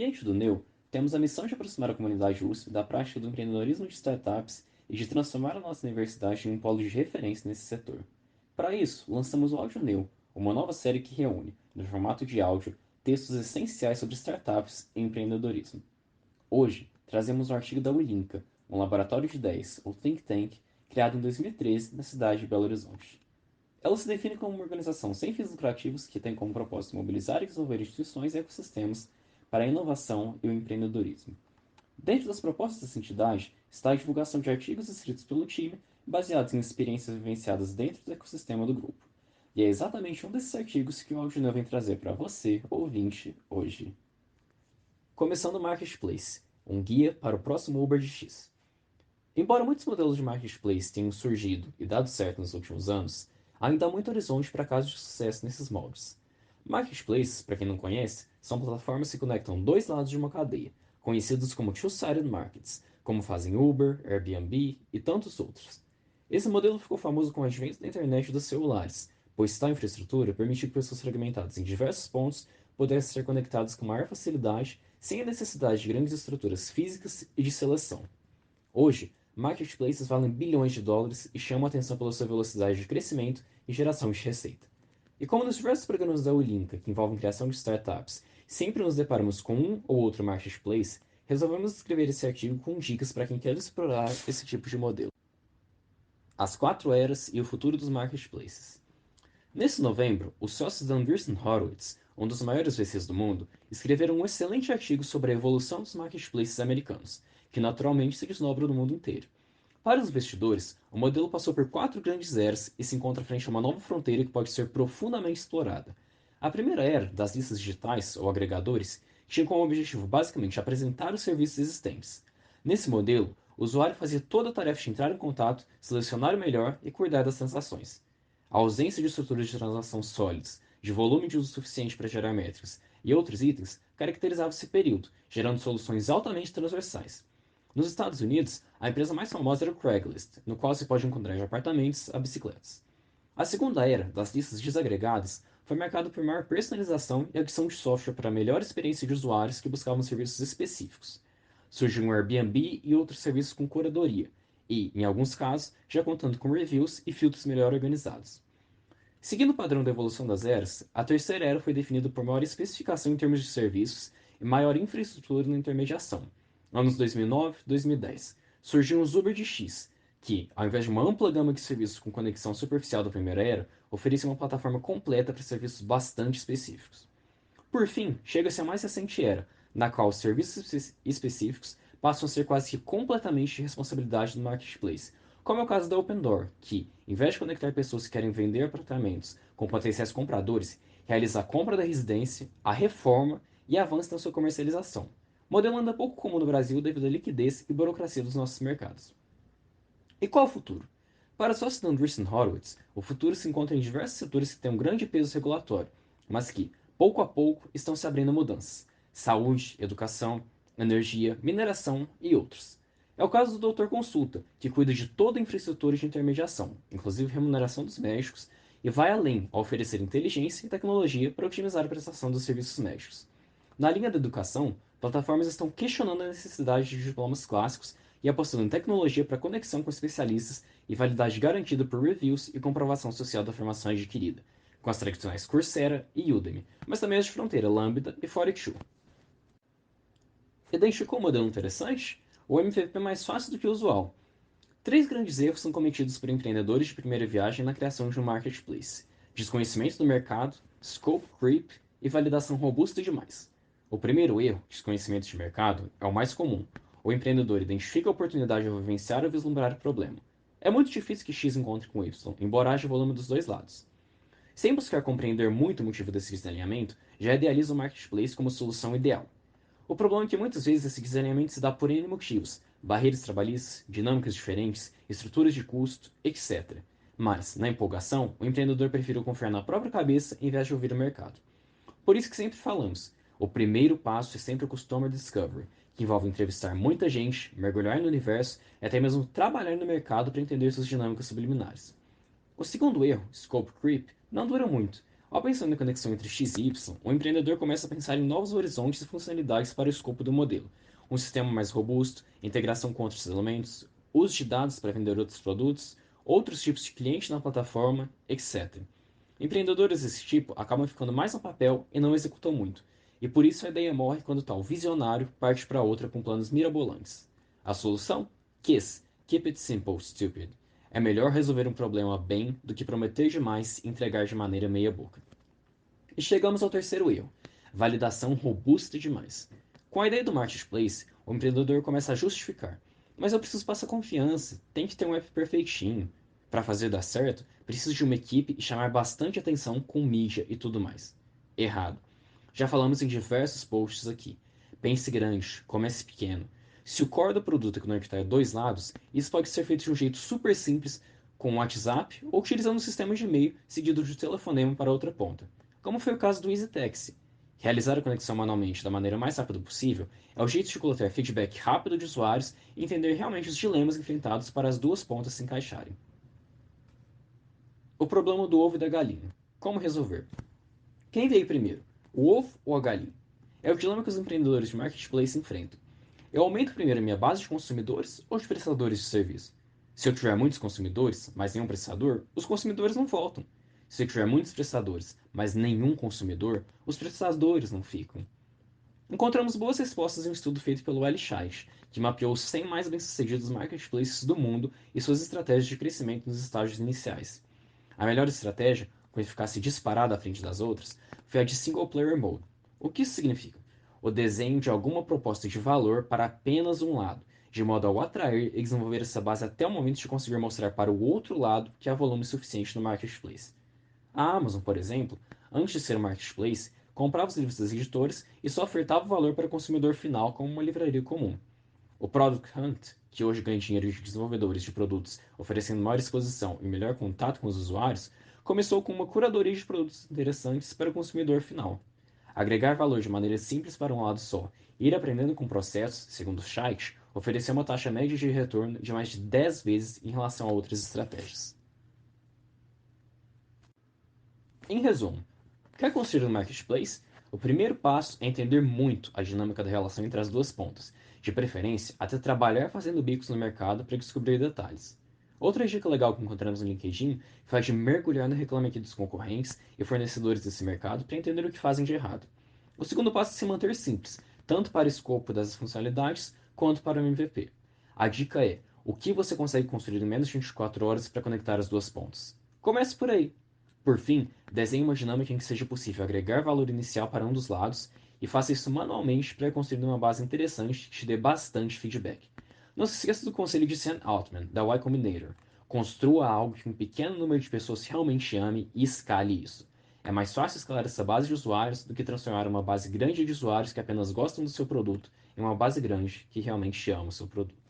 ambiente do NEU, temos a missão de aproximar a comunidade USP da prática do empreendedorismo de startups e de transformar a nossa universidade em um polo de referência nesse setor. Para isso, lançamos o Áudio NEU, uma nova série que reúne, no formato de áudio, textos essenciais sobre startups e empreendedorismo. Hoje, trazemos um artigo da Ulinca, um laboratório de ideias, ou think tank, criado em 2013 na cidade de Belo Horizonte. Ela se define como uma organização sem fins lucrativos que tem como propósito mobilizar e desenvolver instituições e ecossistemas para a inovação e o empreendedorismo. Dentro das propostas dessa entidade está a divulgação de artigos escritos pelo time, baseados em experiências vivenciadas dentro do ecossistema do grupo. E é exatamente um desses artigos que o Audioneu vem trazer para você, ouvinte, hoje. Começando o Marketplace, um guia para o próximo Uber de X. Embora muitos modelos de marketplace tenham surgido e dado certo nos últimos anos, ainda há muito horizonte para casos de sucesso nesses moldes. Marketplaces, para quem não conhece, são plataformas que conectam dois lados de uma cadeia, conhecidos como two-sided markets, como fazem Uber, Airbnb e tantos outros. Esse modelo ficou famoso com o advento da internet dos celulares, pois tal infraestrutura permitiu que pessoas fragmentadas em diversos pontos pudessem ser conectadas com maior facilidade, sem a necessidade de grandes estruturas físicas e de seleção. Hoje, marketplaces valem bilhões de dólares e chamam a atenção pela sua velocidade de crescimento e geração de receita. E como nos diversos programas da Ulinca que envolvem criação de startups, sempre nos deparamos com um ou outro marketplace, resolvemos escrever esse artigo com dicas para quem quer explorar esse tipo de modelo. As quatro eras e o futuro dos marketplaces. Nesse novembro, os sócios da Andreessen Horowitz, um dos maiores VCs do mundo, escreveram um excelente artigo sobre a evolução dos marketplaces americanos, que naturalmente se desdobram no mundo inteiro. Para os investidores, o modelo passou por quatro grandes eras e se encontra frente a uma nova fronteira que pode ser profundamente explorada. A primeira era, das listas digitais, ou agregadores, tinha como objetivo basicamente apresentar os serviços existentes. Nesse modelo, o usuário fazia toda a tarefa de entrar em contato, selecionar o melhor e cuidar das transações. A ausência de estruturas de transação sólidas, de volume de uso suficiente para gerar métricas e outros itens caracterizava esse período, gerando soluções altamente transversais. Nos Estados Unidos, a empresa mais famosa era o Craigslist, no qual se pode encontrar de apartamentos a bicicletas. A segunda era, das listas desagregadas, foi marcada por maior personalização e adição de software para melhor experiência de usuários que buscavam serviços específicos. Surgiu um Airbnb e outros serviços com curadoria, e, em alguns casos, já contando com reviews e filtros melhor organizados. Seguindo o padrão da evolução das eras, a terceira era foi definida por maior especificação em termos de serviços e maior infraestrutura na intermediação. Anos 2009 e 2010, surgiram os Uber de X, que, ao invés de uma ampla gama de serviços com conexão superficial da primeira era, ofereciam uma plataforma completa para serviços bastante específicos. Por fim, chega-se à mais recente era, na qual os serviços específicos passam a ser quase que completamente de responsabilidade do marketplace, como é o caso da Opendoor, que, em vez de conectar pessoas que querem vender apartamentos com potenciais compradores, realiza a compra da residência, a reforma e avança na sua comercialização. Modelo ainda pouco comum no Brasil devido à liquidez e burocracia dos nossos mercados. E qual o futuro? Para os sócios da Andreessen Horowitz, o futuro se encontra em diversos setores que têm um grande peso regulatório, mas que, pouco a pouco, estão se abrindo a mudanças. Saúde, educação, energia, mineração e outros. É o caso do Doutor Consulta, que cuida de toda a infraestrutura de intermediação, inclusive remuneração dos médicos, e vai além ao oferecer inteligência e tecnologia para otimizar a prestação dos serviços médicos. Na linha da educação, plataformas estão questionando a necessidade de diplomas clássicos e apostando em tecnologia para conexão com especialistas e validade garantida por reviews e comprovação social da formação adquirida, com as tradicionais Coursera e Udemy, mas também as de fronteira Lambda e Foric2. Identificou um modelo interessante? O MVP é mais fácil do que o usual. Três grandes erros são cometidos por empreendedores de primeira viagem na criação de um marketplace: desconhecimento do mercado, scope creep e validação robusta demais. O primeiro erro, desconhecimento de mercado, é o mais comum. O empreendedor identifica a oportunidade ao vivenciar ou vislumbrar o problema. É muito difícil que X encontre com Y, embora haja volume dos dois lados. Sem buscar compreender muito o motivo desse desalinhamento, já idealiza o marketplace como solução ideal. O problema é que muitas vezes esse desalinhamento se dá por N motivos: barreiras trabalhistas, dinâmicas diferentes, estruturas de custo, etc. Mas, na empolgação, o empreendedor prefere confiar na própria cabeça em vez de ouvir o mercado. Por isso que sempre falamos, o primeiro passo é sempre o Customer Discovery, que envolve entrevistar muita gente, mergulhar no universo e até mesmo trabalhar no mercado para entender suas dinâmicas subliminares. O segundo erro, Scope Creep, não dura muito. Ao pensar na conexão entre X e Y, o empreendedor começa a pensar em novos horizontes e funcionalidades para o escopo do modelo. Um sistema mais robusto, integração com outros elementos, uso de dados para vender outros produtos, outros tipos de cliente na plataforma, etc. Empreendedores desse tipo acabam ficando mais no papel e não executam muito, e por isso a ideia morre quando tal visionário parte para outra com planos mirabolantes. A solução? KISS. Keep it simple, stupid. É melhor resolver um problema bem do que prometer demais e entregar de maneira meia boca. E chegamos ao terceiro erro: validação robusta demais. Com a ideia do marketplace, o empreendedor começa a justificar. Mas eu preciso passar confiança, tem que ter um app perfeitinho. Para fazer dar certo, preciso de uma equipe e chamar bastante atenção com mídia e tudo mais. Errado. Já falamos em diversos posts aqui. Pense grande, comece pequeno. Se o core do produto é conectar dois lados, isso pode ser feito de um jeito super simples, com o WhatsApp ou utilizando um sistema de e-mail seguido de um telefonema para outra ponta, como foi o caso do EasyTaxi. Realizar a conexão manualmente da maneira mais rápida possível é o jeito de coletar feedback rápido de usuários e entender realmente os dilemas enfrentados para as duas pontas se encaixarem. O problema do ovo e da galinha. Como resolver? Quem veio primeiro, o ovo ou a galinha? É o dilema que os empreendedores de marketplace enfrentam. Eu aumento primeiro a minha base de consumidores ou de prestadores de serviço? Se eu tiver muitos consumidores, mas nenhum prestador, os consumidores não voltam. Se eu tiver muitos prestadores, mas nenhum consumidor, os prestadores não ficam. Encontramos boas respostas em um estudo feito pelo L. Scheich, que mapeou os 100 mais bem-sucedidos marketplaces do mundo e suas estratégias de crescimento nos estágios iniciais. A melhor estratégia, com eficácia disparada à frente das outras, foi a de Single Player Mode. O que isso significa? O desenho de alguma proposta de valor para apenas um lado, de modo a o atrair e desenvolver essa base até o momento de conseguir mostrar para o outro lado que há volume suficiente no marketplace. A Amazon, por exemplo, antes de ser um marketplace, comprava os livros das editoras e só ofertava o valor para o consumidor final como uma livraria comum. O Product Hunt, que hoje ganha dinheiro de desenvolvedores de produtos oferecendo maior exposição e melhor contato com os usuários, começou com uma curadoria de produtos interessantes para o consumidor final. Agregar valor de maneira simples para um lado só e ir aprendendo com o processo, segundo Scheich, ofereceu uma taxa média de retorno de mais de 10 vezes em relação a outras estratégias. Em resumo, quer construir um marketplace? O primeiro passo é entender muito a dinâmica da relação entre as duas pontas, de preferência até trabalhar fazendo bicos no mercado para descobrir detalhes. Outra dica legal que encontramos no LinkedIn foi a de mergulhar no Reclame Aqui dos concorrentes e fornecedores desse mercado para entender o que fazem de errado. O segundo passo é se manter simples, tanto para o escopo das funcionalidades quanto para o MVP. A dica é: o que você consegue construir em menos de 24 horas para conectar as duas pontas? Comece por aí. Por fim, desenhe uma dinâmica em que seja possível agregar valor inicial para um dos lados e faça isso manualmente para construir uma base interessante que te dê bastante feedback. Não se esqueça do conselho de Sam Altman, da Y Combinator. Construa algo que um pequeno número de pessoas realmente ame e escale isso. É mais fácil escalar essa base de usuários do que transformar uma base grande de usuários que apenas gostam do seu produto em uma base grande que realmente ama o seu produto.